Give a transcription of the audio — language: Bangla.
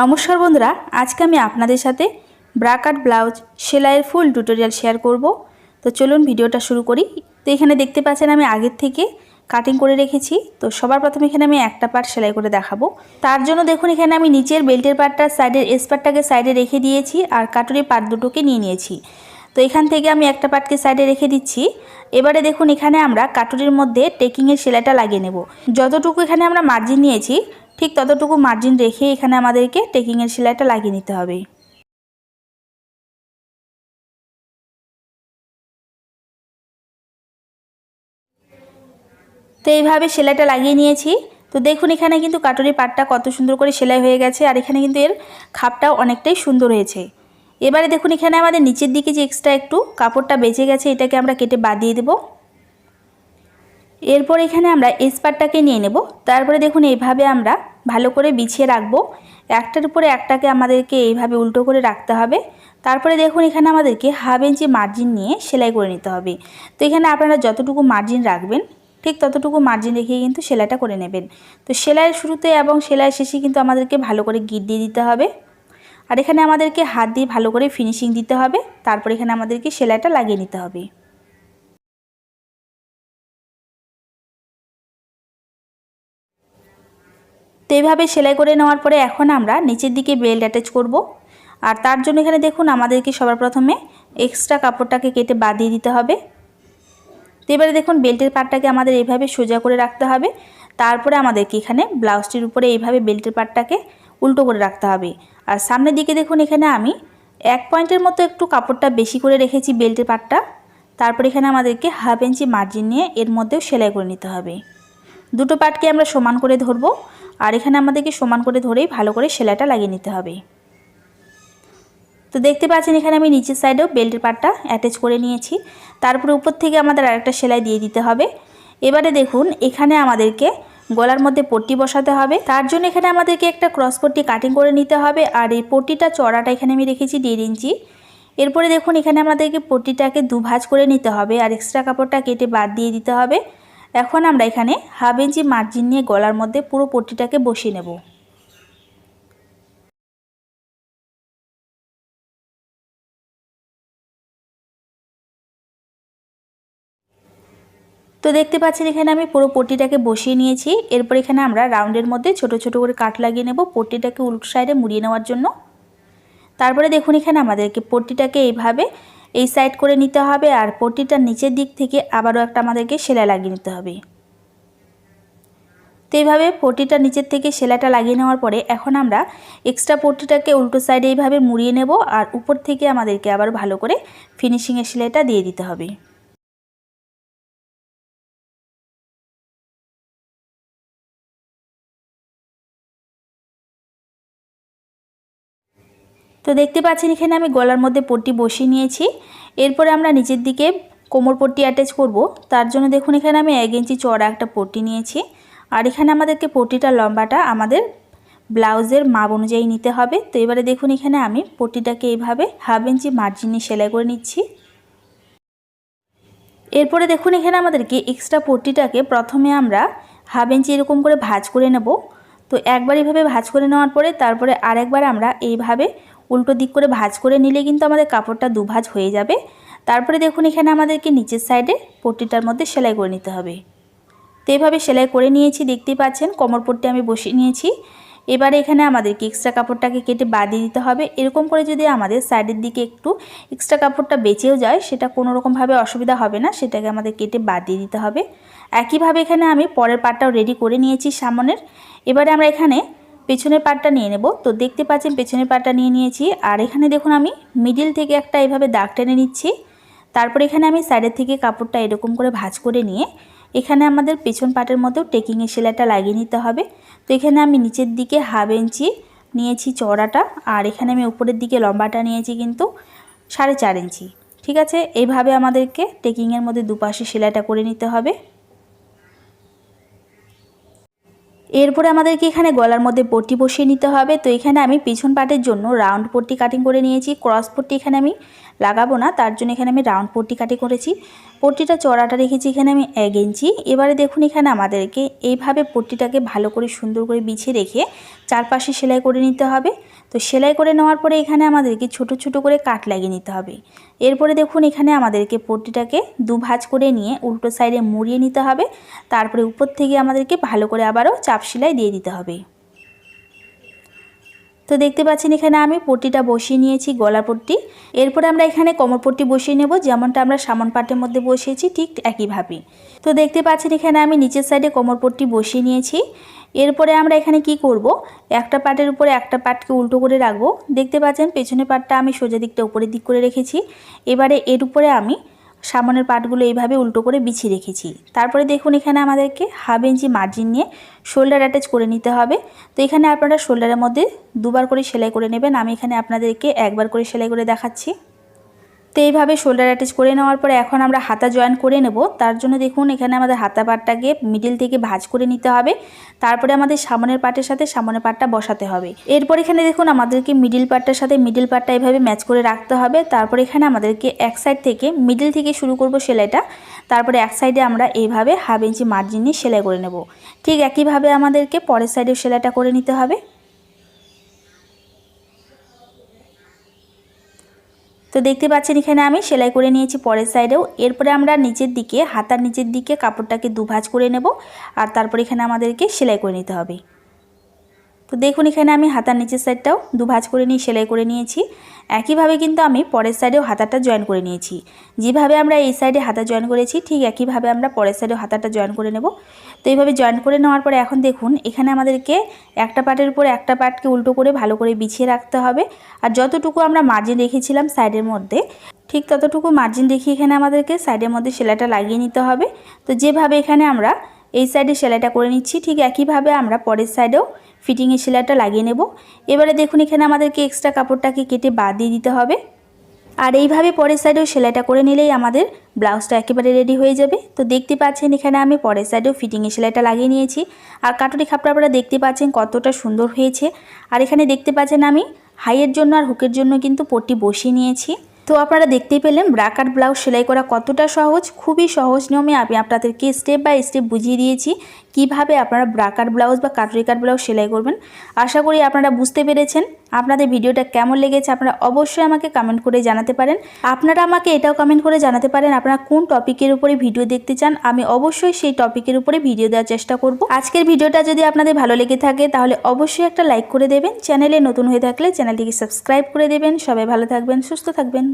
নমস্কার বন্ধুরা, আজকে আমি আপনাদের সাথে ব্রা কাট ব্লাউজ সেলাইয়ের ফুল টিউটোরিয়াল শেয়ার করব। তো চলুন ভিডিওটা শুরু করি। তো এখানে দেখতে পাচ্ছেন আমি আগের থেকে কাটিং করে রেখেছি। তো সবার প্রথমে এখানে আমি একটা পার্ট সেলাই করে দেখাবো। তার জন্য দেখুন এখানে আমি নিচের বেল্টের পার্টটা সাইডের এস পার্টটাকে সাইডে রেখে দিয়েছি আর কাটুরির পার্ট দুটোকে নিয়ে নিয়েছি। তো এখান থেকে আমি একটা পার্টকে সাইডে রেখে দিচ্ছি। এবারে দেখুন এখানে আমরা কাটুরির মধ্যে টেকিংয়ের সেলাইটা লাগিয়ে নেব। যতটুকু এখানে আমরা মার্জিন নিয়েছি ঠিক ততটুকু মার্জিন রেখে এখানে আমাদেরকে টেকিংয়ের সেলাইটা লাগিয়ে নিতে হবে। তো এইভাবে সেলাইটা লাগিয়ে নিয়েছি। তো দেখুন এখানে কিন্তু কাটুরির পাটটা কত সুন্দর করে সেলাই হয়ে গেছে আর এখানে কিন্তু এর খাপটাও অনেকটাই সুন্দর হয়েছে। এবারে দেখুন এখানে আমাদের নিচের দিকে যে এক্সট্রা একটু কাপড়টা বেঁচে গেছে এটাকে আমরা কেটে বাদ দিয়ে দেবো। এরপর এখানে আমরা এস পার্টটাকে নিয়ে নেব। তারপরে দেখুন এইভাবে আমরা ভালো করে বিছিয়ে রাখবো। একটার উপরে একটাকে আমাদেরকে এইভাবে উল্টো করে রাখতে হবে। তারপরে দেখুন এখানে আমাদেরকে হাফ ইঞ্চি মার্জিন নিয়ে সেলাই করে নিতে হবে। তো এখানে আপনারা যতটুকু মার্জিন রাখবেন ঠিক ততটুকু মার্জিন রেখে কিন্তু সেলাইটা করে নেবেন। তো সেলাইয়ের শুরুতে এবং সেলাইয়ের শেষে কিন্তু আমাদেরকে ভালো করে গিট দিয়ে দিতে হবে আর এখানে আমাদেরকে হাত দিয়ে ভালো করে ফিনিশিং দিতে হবে। তারপর এখানে আমাদেরকে সেলাইটা লাগিয়ে নিতে হবে। তো এইভাবে সেলাই করে নেওয়ার পরে এখন আমরা নিচের দিকে বেল্ট অ্যাটাচ করব। আর তার জন্য এখানে দেখুন আমাদেরকে সবার প্রথমে এক্সট্রা কাপড়টাকে কেটে বাদ দিয়ে দিতে হবে। তো এবারে দেখুন বেল্টের পাটটাকে আমাদের এইভাবে সোজা করে রাখতে হবে। তারপরে আমাদেরকে এখানে ব্লাউজটির উপরে এইভাবে বেল্টের পাটটাকে উল্টো করে রাখতে হবে। আর সামনের দিকে দেখুন এখানে আমি 1 পয়েন্টের মতো একটু কাপড়টা বেশি করে রেখেছি বেল্টের পাটটা। তারপরে এখানে আমাদেরকে হাফ ইঞ্চি মার্জিন নিয়ে এর মধ্যেও সেলাই করে নিতে হবে। দুটো পাটকে আমরা সমান করে ধরবো আর এখানে আমাদেরকে সমান করে ধরেই ভালো করে সেলাইটা লাগিয়ে নিতে হবে। তো দেখতে পাচ্ছেন এখানে আমি নিচের সাইডেও বেল্টের পাটটা অ্যাটাচ করে নিয়েছি। তারপরে উপর থেকে আমাদের আরেকটা সেলাই দিয়ে দিতে হবে। এবারে দেখুন এখানে আমাদেরকে গলার মধ্যে পট্টি বসাতে হবে। তার জন্য এখানে আমাদেরকে একটা ক্রস পট্টি কাটিং করে নিতে হবে আর এই পট্টিটা চড়াটা এখানে আমি রেখেছি 1.5 ইঞ্চি। এরপরে দেখুন এখানে আমাদেরকে পট্টিটাকে দুভাঁজ করে নিতে হবে আর এক্সট্রা কাপড়টা কেটে বাদ দিয়ে দিতে হবে। এখন আমরা এখানে হাফ ইঞ্চি মার্জিন নিয়ে গলার মধ্যে পুরো পট্টিটাকে বসিয়ে নেব। তো দেখতে পাচ্ছেন এখানে আমি পুরো পট্টিটাকে বসিয়ে নিয়েছি। এরপর এখানে আমরা রাউন্ডের মধ্যে ছোট ছোট করে কাট লাগিয়ে নেব পট্টিটাকে উল্টো সাইডে মুড়িয়ে নেওয়ার জন্য। তারপরে দেখুন এখানে আমাদেরকে পট্টিটাকে এইভাবে এই সাইড করে নিতে হবে আর পট্টিটার নিচের দিক থেকে আবারও একটা আমাদেরকে সেলাই লাগিয়ে নিতে হবে। তো এইভাবে পট্টিটার নিচের থেকে সেলাইটা লাগিয়ে নেওয়ার পরে এখন আমরা এক্সট্রা পট্টিটাকে উল্টো সাইডে এইভাবে মুড়িয়ে নেব আর উপর থেকে আমাদেরকে আবার ভালো করে ফিনিশিংয়ের সেলাইটা দিয়ে দিতে হবে। তো দেখতে পাচ্ছেন এখানে আমি গলার মধ্যে পট্টি বসিয়ে নিয়েছি। এরপরে আমরা নিচের দিকে কোমর পট্টি অ্যাটাচ করব। তার জন্য দেখুন এখানে আমি 1 ইঞ্চি চওড়া একটা পট্টি নিয়েছি আর এখানে আমাদেরকে পট্টিটার লম্বাটা আমাদের ব্লাউজের মাপ অনুযায়ী নিতে হবে। তো এবারে দেখুন এখানে আমি পট্টিটাকে এইভাবে হাফ ইঞ্চি মার্জিন নিয়ে সেলাই করে নিচ্ছি। এরপরে দেখুন এখানে আমাদেরকে এক্সট্রা পট্টিটাকে প্রথমে আমরা হাফ ইঞ্চি এরকম করে ভাঁজ করে নেব। তো একবার এইভাবে ভাঁজ করে নেওয়ার পরে তারপরে আরেকবার আমরা এইভাবে উল্টো দিক করে ভাঁজ করে নিলে কিন্তু আমাদের কাপড়টা দুভাঁজ হয়ে যাবে। তারপরে দেখুন এখানে আমাদেরকে নিচের সাইডে পট্টিটার মধ্যে সেলাই করে নিতে হবে। তো এইভাবে সেলাই করে নিয়েছি, দেখতেই পাচ্ছেন কোমর পট্টি আমি বসিয়ে নিয়েছি। এবারে এখানে আমাদেরকে এক্সট্রা কাপড়টাকে কেটে বাদ দিয়ে দিতে হবে। এরকম করে যদি আমাদের সাইডের দিকে একটু এক্সট্রা কাপড়টা বেঁচেও যায় সেটা কোনো রকমভাবে অসুবিধা হবে না, সেটাকে আমাদের কেটে বাদ দিয়ে দিতে হবে। একইভাবে এখানে আমি পরের পার্টটাও রেডি করে নিয়েছি সামনের। এবারে আমরা এখানে পেছনের পার্টটা নিয়ে নেব। তো দেখতে পাচ্ছেন পেছনের পার্টটা নিয়ে নিয়েছি আর এখানে দেখুন আমি মিডিল থেকে একটা এইভাবে দাগ টেনে নিচ্ছি। তারপর এখানে আমি সাইডের থেকে কাপড়টা এরকম করে ভাঁজ করে নিয়ে এখানে আমাদের পেছন পাটের মধ্যেও টেকিংয়ের সেলাইটা লাগিয়ে নিতে হবে। তো এখানে আমি নিচের দিকে হাফ ইঞ্চি নিয়েছি চওড়াটা আর এখানে আমি উপরের দিকে লম্বাটা নিয়েছি কিন্তু 4.5 ইঞ্চি। ঠিক আছে, এইভাবে আমাদেরকে টেকিংয়ের মধ্যে দুপাশে সেলাইটা করে নিতে হবে। এরপরে আমাদেরকে এখানে গলার মধ্যে পট্টি বসিয়ে নিতে হবে। তো এখানে আমি পিছন পাটের জন্য রাউন্ড পট্টি কাটিং করে নিয়েছি। ক্রস পট্টি এখানে আমি লাগাবো না, তার জন্য এখানে আমি রাউন্ড পট্টি কাটিং করেছি। পট্টিটা চড়াটা রেখেছি এখানে আমি 1 ইঞ্চি। এবারে দেখুন এখানে আমাদেরকে এইভাবে পট্টিটাকে ভালো করে সুন্দর করে বিছিয়ে রেখে চারপাশে সেলাই করে নিতে হবে। তো সেলাই করে নেওয়ার পরে এখানে আমাদেরকে ছোট ছোট করে কাট লাগিয়ে নিতে হবে। এরপরে দেখুন এখানে আমাদেরকে পট্টিটাকে দুভাঁজ করে নিয়ে উল্টো সাইডে মুড়িয়ে নিতে হবে। তারপরে উপর থেকে আমাদেরকে ভালো করে আবারও চাপ সেলাই দিয়ে দিতে হবে। তো দেখতে পাচ্ছেন এখানে আমি পট্টিটা বসিয়ে নিয়েছি, গলার পট্টি। এরপরে আমরা এখানে কোমর পট্টি বসিয়ে নেব, যেমনটা আমরা সামন পাটের মধ্যে বসিয়েছি ঠিক একইভাবে। তো দেখতে পাচ্ছেন এখানে আমি নিচের সাইডে কোমর পট্টি বসিয়ে নিয়েছি। এরপরে আমরা এখানে কি করব, একটা পাটের উপরে একটা পাটকে উল্টো করে রাখবো। দেখতে পাচ্ছেন পেছনের পাটটা আমি সোজা দিকটা উপরের দিক করে রেখেছি। এবারে এর উপরে আমি সামনের পাটগুলো এইভাবে উল্টো করে বিছিয়ে রেখেছি। তারপরে দেখুন এখানে আমাদেরকে 1/2 ইঞ্চি মার্জিন নিয়ে শোল্ডার অ্যাটাচ করে নিতে হবে। তো এখানে আপনারা শোল্ডারের মধ্যে দুবার করে সেলাই করে নেবেন, আমি এখানে আপনাদেরকে একবার করে সেলাই করে দেখাচ্ছি। তো এইভাবে শোল্ডার অ্যাটাচ করে নেওয়ার পরে এখন আমরা হাতা জয়েন করে নেব। তার জন্য দেখুন এখানে আমাদের হাতা পাটটাকে মিডিল থেকে ভাঁজ করে নিতে হবে। তারপরে আমাদের সামনের পাটের সাথে সামনের পাটটা বসাতে হবে। এরপর এখানে দেখুন আমাদেরকে মিডিল পাটটার সাথে মিডিল পাটটা এইভাবে ম্যাচ করে রাখতে হবে। তারপরে এখানে আমাদেরকে এক সাইড থেকে মিডিল থেকে শুরু করব সেলাইটা। তারপরে এক সাইডে আমরা এইভাবে 1/2 ইঞ্চি মার্জিন নিয়ে সেলাই করে নেব। ঠিক একইভাবে আমাদেরকে পরের সাইডেও সেলাইটা করে নিতে হবে। তো দেখতে পাচ্ছেন এখানে আমি সেলাই করে নিয়েছি পরের সাইডেও। এরপরে আমরা নিচের দিকে হাতার নিচের দিকে কাপড়টাকে দুভাঁজ করে নেব, আর তারপর এখানে আমাদেরকে সেলাই করে নিতে হবে। তো দেখুন এখানে আমি হাতার নিচের সাইডটাও দুভাঁজ করে নিয়ে সেলাই করে নিয়েছি। একইভাবে কিন্তু আমি পরের সাইডেও হাতাটা জয়েন করে নিয়েছি। যেভাবে আমরা এই সাইডে হাতা জয়েন করেছি ঠিক একইভাবে আমরা পরের সাইডেও হাতাটা জয়েন করে নেব। তো এইভাবে জয়েন করে নেওয়ার পরে এখন দেখুন এখানে আমাদেরকে একটা পাটের উপর একটা পাটকে উল্টো করে ভালো করে বিছিয়ে রাখতে হবে। আর যতটুকু আমরা মার্জিন রেখেছিলাম সাইডের মধ্যে ঠিক ততটুকু মার্জিন রেখে এখানে আমাদেরকে সাইডের মধ্যে সেলাইটা লাগিয়ে নিতে হবে। তো যেভাবে এখানে আমরা এই সাইডে সেলাইটা করে নিচ্ছি ঠিক একইভাবে আমরা পরের সাইডেও ফিটিংয়ের সেলাইটা লাগিয়ে নেব। এবারে দেখুন এখানে আমাদেরকে এক্সট্রা কাপড়টাকে কেটে বাদ দিয়ে দিতে হবে। আর এইভাবে পরের সাইডেও সেলাইটা করে নিলেই আমাদের ব্লাউজটা একেবারে রেডি হয়ে যাবে। তো দেখতে পাচ্ছেন এখানে আমি পরের সাইডেও ফিটিংয়ের সেলাইটা লাগিয়ে নিয়েছি। আর কাটুরি খাপটা আপনারা দেখতে পাচ্ছেন কতটা সুন্দর হয়েছে। আর এখানে দেখতে পাচ্ছেন আমি হাইয়ের জন্য আর হুকের জন্য কিন্তু পট্টি বসিয়ে নিয়েছি। তো আপনারা দেখতেই পেলেন ব্রাকার ব্লাউজ সেলাই করা কতটা সহজ। খুবই সহজ নিয়মে আমি আপনাদেরকে স্টেপ বাই স্টেপ বুঝিয়ে দিয়েছি কিভাবে আপনারা ব্রাকার ব্লাউজ বা কাটরি কাট ব্লাউজ সেলাই করবেন। আশা করি আপনারা বুঝতে পেরেছেন। আপনাদের ভিডিওটা কেমন লেগেছে আপনারা অবশ্যই আমাকে কমেন্ট করে জানাতে পারেন। আপনারা আমাকে এটাও কমেন্ট করে জানাতে পারেন আপনারা কোন টপিকের উপরে ভিডিও দেখতে চান, আমি অবশ্যই সেই টপিকের উপরে ভিডিও দেওয়ার চেষ্টা করব। আজকের ভিডিওটা যদি আপনাদের ভালো লেগে থাকে তাহলে অবশ্যই একটা লাইক করে দেবেন। চ্যানেলে নতুন হয়ে থাকলে চ্যানেলটিকে সাবস্ক্রাইব করে দেবেন। সবাই ভালো থাকবেন, সুস্থ থাকবেন।